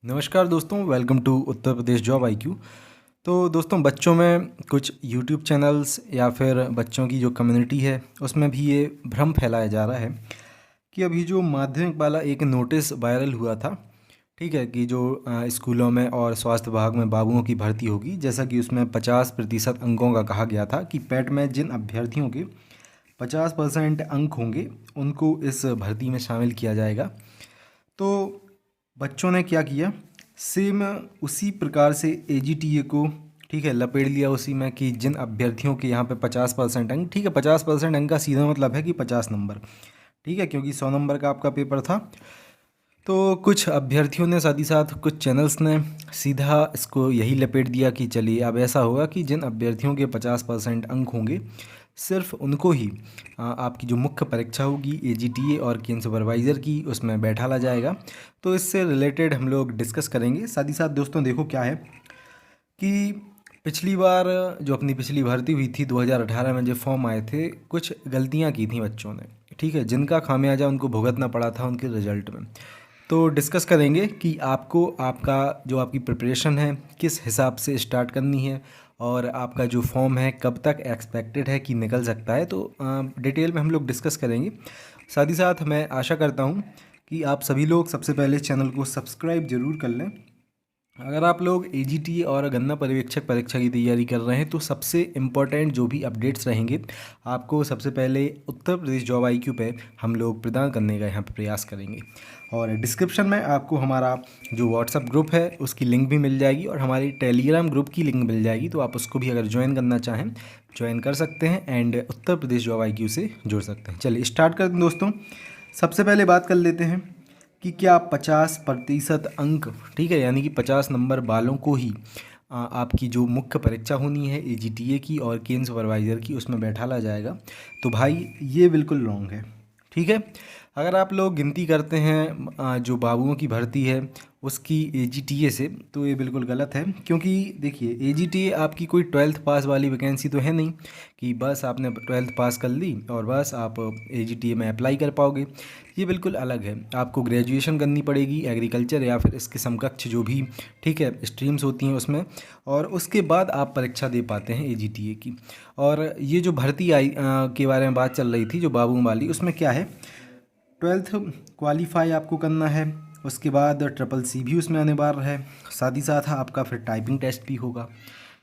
नमस्कार दोस्तों, welcome to Uttar Pradesh job IQ. तो दोस्तों, बच्चों में कुछ यूट्यूब चैनल्स या फिर बच्चों की जो कम्युनिटी है उसमें भी ये भ्रम फैलाया जा रहा है कि अभी जो माध्यमिक वाला एक नोटिस वायरल हुआ था, ठीक है, कि जो स्कूलों में और स्वास्थ्य विभाग में बाबुओं की भर्ती होगी, जैसा कि उसमें 50% अंकों का कहा गया था कि पैट में जिन अभ्यर्थियों के 50% अंक होंगे उनको इस भर्ती में शामिल किया जाएगा। तो बच्चों ने क्या किया, सेम उसी प्रकार से एजीटीए को, ठीक है, लपेट लिया उसी में कि जिन अभ्यर्थियों के यहाँ पे 50% अंक, ठीक है, 50% अंक का सीधा मतलब है कि 50 नंबर, ठीक है, क्योंकि 100 नंबर का आपका पेपर था। तो कुछ अभ्यर्थियों ने, साथ ही साथ कुछ चैनल्स ने सीधा इसको यही लपेट दिया कि चलिए अब ऐसा होगा कि जिन अभ्यर्थियों के 50% अंक होंगे सिर्फ उनको ही आपकी जो मुख्य परीक्षा होगी एजीटीए और केंद्र सुपरवाइज़र की, उसमें बैठाला जाएगा। तो इससे रिलेटेड हम लोग डिस्कस करेंगे। साथ ही साथ दोस्तों देखो क्या है कि पिछली बार जो अपनी पिछली भर्ती हुई थी 2018 में, जो फॉर्म आए थे, कुछ गलतियां की थी बच्चों ने, ठीक है, जिनका खामियाजा उनको भुगतना पड़ा था उनके रिजल्ट में। तो डिस्कस करेंगे कि आपको आपका जो आपकी प्रिपरेशन है किस हिसाब से स्टार्ट करनी है और आपका जो फॉर्म है कब तक एक्सपेक्टेड है कि निकल सकता है। तो डिटेल में हम लोग डिस्कस करेंगे। साथ ही साथ मैं आशा करता हूँ कि आप सभी लोग सबसे पहले चैनल को सब्सक्राइब ज़रूर कर लें। अगर आप लोग एजीटी और गन्ना पर्यवेक्षक परीक्षा की तैयारी कर रहे हैं तो सबसे इम्पोर्टेंट जो भी अपडेट्स रहेंगे आपको सबसे पहले उत्तर प्रदेश जॉब आईक्यू पे हम लोग प्रदान करने का यहाँ पे प्रयास करेंगे। और डिस्क्रिप्शन में आपको हमारा जो व्हाट्सअप ग्रुप है उसकी लिंक भी मिल जाएगी और हमारी टेलीग्राम ग्रुप की लिंक मिल जाएगी, तो आप उसको भी अगर ज्वाइन करना चाहें ज्वाइन कर सकते हैं and Uttar Pradesh job IQ से जुड़ सकते हैं। चलिए स्टार्ट करते हैं दोस्तों। सबसे पहले बात कर लेते हैं कि क्या 50% अंक, ठीक है, यानी कि 50 नंबर वालों को ही आपकी जो मुख्य परीक्षा होनी है एजीटीए की और केंद्र सुपरवाइज़र की उसमें बैठाला जाएगा। तो भाई ये बिल्कुल रॉन्ग है, ठीक है। अगर आप लोग गिनती करते हैं जो बाबुओं की भर्ती है उसकी एजीटीए से, तो ये बिल्कुल गलत है, क्योंकि देखिए एजीटीए आपकी कोई 12th पास वाली वैकेंसी तो है नहीं कि बस आपने 12th पास कर ली और बस आप एजीटीए में अप्लाई कर पाओगे। ये बिल्कुल अलग है, आपको ग्रेजुएशन करनी पड़ेगी एग्रीकल्चर या फिर इसके समकक्ष जो भी, ठीक है, स्ट्रीम्स होती हैं उसमें, और उसके बाद आप परीक्षा दे पाते हैं एजीटीए की। और ये जो भर्ती आई के बारे में बात चल रही थी जो बाबू वाली, उसमें क्या है, 12th क्वालिफाई आपको करना है, उसके बाद ट्रिपल सी भी उसमें अनिवार्य है, साथ ही साथ आपका फिर टाइपिंग टेस्ट भी होगा,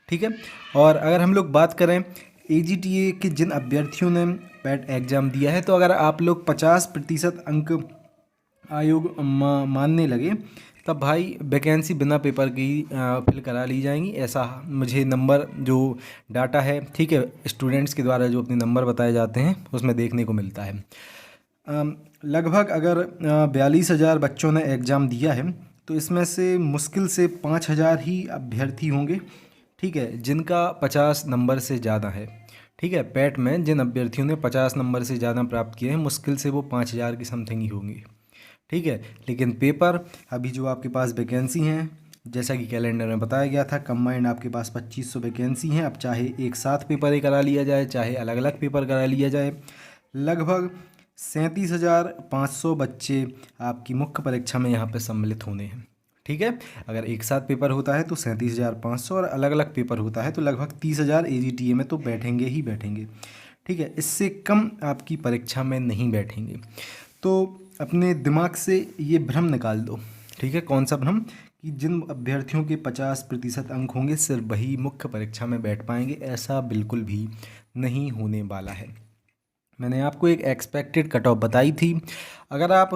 ठीक है। और अगर हम लोग बात करें एजीटीए के जिन अभ्यर्थियों ने पैट एग्ज़ाम दिया है, तो अगर आप लोग 50% अंक आयोग मानने लगे तब भाई वैकेंसी बिना पेपर की फिल करा ली जाएंगी। ऐसा मुझे नंबर जो डाटा है, ठीक है, स्टूडेंट्स के द्वारा जो अपने नंबर बताए जाते हैं उसमें देखने को मिलता है। लगभग अगर 42,000 बच्चों ने एग्ज़ाम दिया है तो इसमें से मुश्किल से 5,000 ही अभ्यर्थी होंगे, ठीक है, जिनका 50 नंबर से ज़्यादा है, ठीक है। पैट में जिन अभ्यर्थियों ने 50 नंबर से ज़्यादा प्राप्त किए हैं मुश्किल से वो 5,000 की समथिंग ही होंगे, ठीक है। लेकिन पेपर अभी जो आपके पास वैकेंसी हैं, जैसा कि कैलेंडर में बताया गया था, कंबाइंड आपके पास 2500 वैकेंसी हैं। अब चाहे एक साथ पेपर ही करा लिया जाए चाहे अलग अलग पेपर करा लिया जाए, लगभग 37,500 बच्चे आपकी मुख्य परीक्षा में यहाँ पे सम्मिलित होने हैं, ठीक है। अगर एक साथ पेपर होता है तो 37,500 और अलग अलग पेपर होता है तो लगभग 30,000 एजीटीए में तो बैठेंगे ही बैठेंगे, ठीक है। इससे कम आपकी परीक्षा में नहीं बैठेंगे। तो अपने दिमाग से ये भ्रम निकाल दो, ठीक है। कौन सा भ्रम, कि जिन अभ्यर्थियों के 50% अंक होंगे सिर्फ वही मुख्य परीक्षा में बैठ पाएंगे, ऐसा बिल्कुल भी नहीं होने वाला है। मैंने आपको एक एक्सपेक्टेड कट ऑफ बताई थी, अगर आप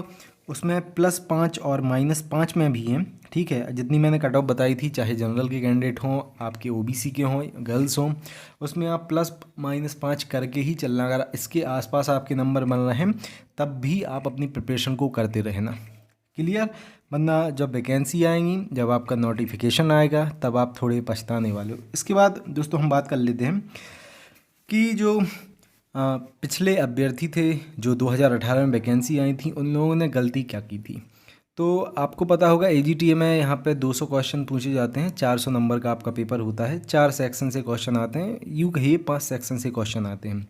उसमें +5 और -5 में भी हैं, ठीक है, जितनी मैंने कट ऑफ बताई थी, चाहे जनरल के कैंडिडेट हों, आपके ओबीसी के हों, गर्ल्स हों, उसमें आप +-5 करके ही चलना। अगर इसके आसपास आपके नंबर बन रहे हैं तब भी आप अपनी प्रिपरेशन को करते रहना, क्लियर। वरना जब वैकेंसी आएंगी, जब आपका नोटिफिकेशन आएगा तब आप थोड़े पछताने वाले हो। इसके बाद दोस्तों हम बात कर लेते हैं कि जो पिछले अभ्यर्थी थे जो 2018 में वैकेंसी आई थी, उन लोगों ने गलती क्या की थी। तो आपको पता होगा एजीटीए में यहाँ पे 200 क्वेश्चन पूछे जाते हैं, 400 नंबर का आपका पेपर होता है, 4 सेक्शन से क्वेश्चन आते हैं, यूँ कहिए 5 सेक्शन से क्वेश्चन आते हैं।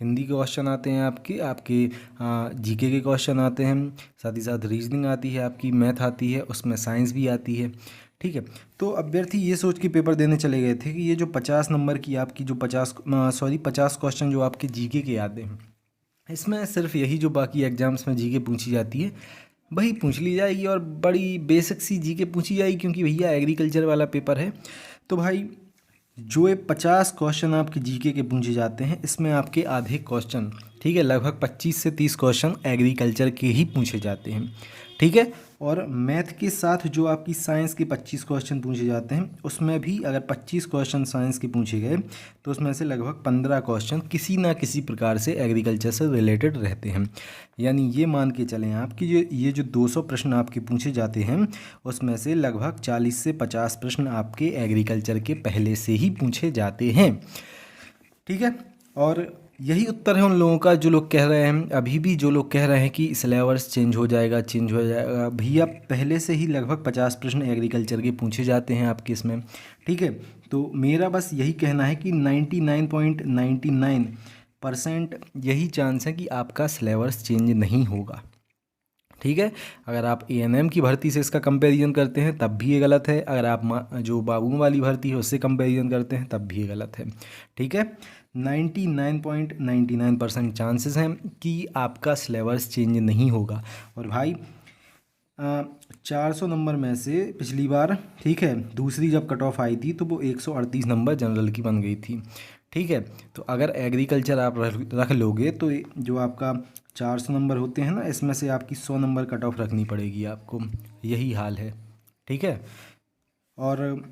हिंदी के क्वेश्चन आते हैं आपके आपके जीके के क्वेश्चन आते हैं, साथ ही साथ रीजनिंग आती है आपकी, मैथ आती है, उसमें साइंस भी आती है। ठीक है, तो अभ्यर्थी ये सोच के पेपर देने चले गए थे कि ये जो 50 नंबर की आपकी जो 50 क्वेश्चन जो आपके जीके के आते हैं, इसमें सिर्फ यही जो बाकी एग्जाम्स में जीके पूछी जाती है वही पूछ ली जाएगी, और बड़ी बेसिक सी जीके पूछी जाएगी, क्योंकि भैया एग्रीकल्चर वाला पेपर है। तो भाई जो ये 50 क्वेश्चन आपके जीके के पूछे जाते हैं, इसमें आपके आधे क्वेश्चन, ठीक है, लगभग 25 से 30 क्वेश्चन एग्रीकल्चर के ही पूछे जाते हैं। ठीक है, और मैथ के साथ जो आपकी साइंस के 25 क्वेश्चन पूछे जाते हैं, उसमें भी अगर 25 क्वेश्चन साइंस के पूछे गए तो उसमें से लगभग 15 क्वेश्चन किसी ना किसी प्रकार से एग्रीकल्चर से रिलेटेड रहते हैं। यानी ये मान के चलें आप कि ये जो 200 प्रश्न आपके पूछे जाते हैं, उसमें से लगभग 40 से 50 प्रश्न आपके एग्रीकल्चर के पहले से ही पूछे जाते हैं। ठीक है, और यही उत्तर है उन लोगों का जो लोग कह रहे हैं, अभी भी जो लोग कह रहे हैं कि सिलेबस चेंज हो जाएगा, भैया पहले से ही लगभग 50 प्रश्न एग्रीकल्चर के पूछे जाते हैं आपके इसमें। ठीक है, तो मेरा बस यही कहना है कि 99.99% यही चांस है कि आपका सिलेबस चेंज नहीं होगा। ठीक है, अगर आप एएनएम की भर्ती से इसका कंपैरिजन करते हैं तब भी ये गलत है, अगर आप जो बाबू वाली भर्ती है उससे कंपैरिजन करते हैं तब भी ये गलत है। ठीक है, 99.99% चांसेस हैं कि आपका सिलेबस चेंज नहीं होगा। और भाई 400 नंबर में से पिछली बार, ठीक है, दूसरी जब कट ऑफ आई थी तो वो 138 नंबर जनरल की बन गई थी। ठीक है, तो अगर एग्रीकल्चर आप रख लोगे तो जो आपका 400 नंबर होते हैं ना, इसमें से आपकी 100 नंबर कट ऑफ रखनी पड़ेगी आपको, यही हाल है। ठीक है, और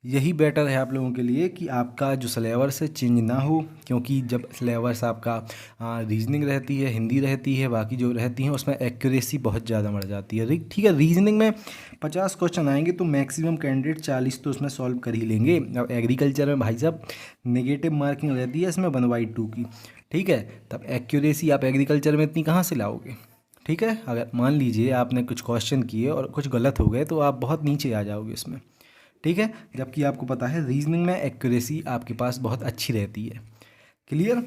यही बेटर है आप लोगों के लिए कि आपका जो सिलेबस है चेंज ना हो, क्योंकि जब सिलेबस आपका रीजनिंग रहती है, हिंदी रहती है, बाकी जो रहती हैं उसमें एक्यूरेसी बहुत ज़्यादा बढ़ जाती है। ठीक है, रीजनिंग में 50 क्वेश्चन आएंगे तो मैक्सिमम कैंडिडेट 40 तो उसमें सॉल्व कर ही लेंगे। अब एग्रीकल्चर में भाई साहब नेगेटिव मार्किंग रहती है इसमें 1/2 की। ठीक है, तब एक्यूरेसी आप एग्रीकल्चर में इतनी कहाँ से लाओगे। ठीक है, अगर मान लीजिए आपने कुछ क्वेश्चन किए और कुछ गलत हो गए तो आप बहुत नीचे आ जाओगे इसमें। ठीक है, जबकि आपको पता है रीजनिंग में एक्यूरेसी आपके पास बहुत अच्छी रहती है। क्लियर,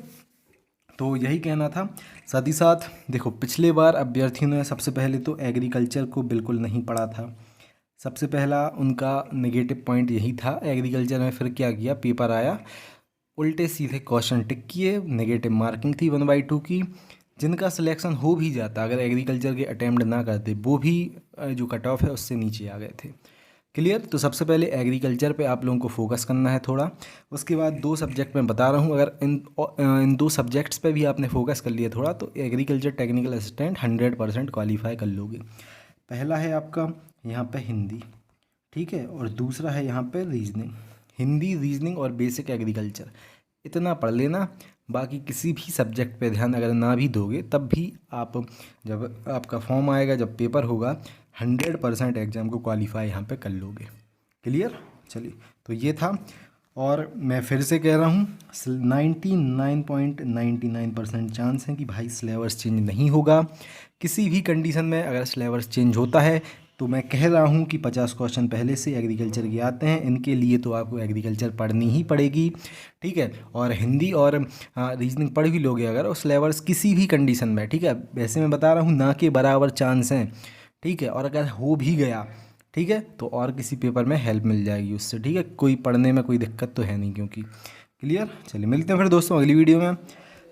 तो यही कहना था। साथ ही साथ देखो, पिछले बार अभ्यर्थियों ने सबसे पहले तो एग्रीकल्चर को बिल्कुल नहीं पढ़ा था, सबसे पहला उनका नेगेटिव पॉइंट यही था एग्रीकल्चर में। फिर क्या किया, पेपर आया, उल्टे सीधे क्वेश्चन टिक किए, नेगेटिव मार्किंग थी 1/2 की। जिनका सिलेक्शन हो भी जाता अगर एग्रीकल्चर के अटैम्प्ट ना करते, वो भी जो कट ऑफ है उससे नीचे आ गए थे। क्लियर, तो सबसे पहले एग्रीकल्चर पे आप लोगों को फोकस करना है थोड़ा। उसके बाद 2 सब्जेक्ट में बता रहा हूँ, अगर इन 2 सब्जेक्ट्स पे भी आपने फोकस कर लिया थोड़ा तो एग्रीकल्चर टेक्निकल असिस्टेंट 100% क्वालिफाई कर लोगे। पहला है आपका यहाँ पे हिंदी, ठीक है, और दूसरा है यहाँ पे रीजनिंग। हिंदी, रीजनिंग और बेसिक एग्रीकल्चर इतना पढ़ लेना। बाकी किसी भी सब्जेक्ट पे ध्यान अगर ना भी दोगे तब भी आप, जब आपका फॉर्म आएगा, जब पेपर होगा, 100% एग्ज़ाम को क्वालिफाई यहाँ पे कर लोगे। क्लियर, चलिए, तो ये था। और मैं फिर से कह रहा हूँ 99.99% चांस है कि भाई सिलेबस चेंज नहीं होगा किसी भी कंडीशन में। अगर सिलेबस चेंज होता है तो मैं कह रहा हूँ कि 50 क्वेश्चन पहले से एग्रीकल्चर के आते हैं, इनके लिए तो आपको एग्रीकल्चर पढ़नी ही पड़ेगी। ठीक है, और हिंदी और रीजनिंग पढ़ भी लोगे अगर उस सिलेबस किसी भी कंडीशन में। ठीक है, वैसे मैं बता रहा हूँ ना के बराबर चांस हैं। ठीक है, और अगर हो भी गया, ठीक है, तो और किसी पेपर में हेल्प मिल जाएगी उससे। ठीक है, कोई पढ़ने में कोई दिक्कत तो है नहीं क्योंकि। क्लियर, चलिए मिलते हैं फिर दोस्तों अगली वीडियो में।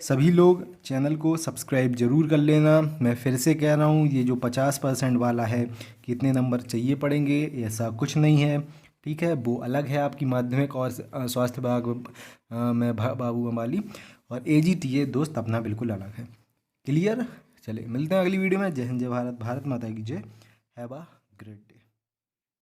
सभी लोग चैनल को सब्सक्राइब ज़रूर कर लेना। मैं फिर से कह रहा हूँ, ये जो 50% वाला है, कितने नंबर चाहिए पड़ेंगे, ऐसा कुछ नहीं है। ठीक है, वो अलग है आपकी माध्यमिक और स्वास्थ्य विभाग में बाबू वाली, और AGTA दोस्त अपना बिल्कुल अलग है। क्लियर, चलिए मिलते हैं अगली वीडियो में। जय हिंद, जय भारत, भारत माता की जय। Have a great day.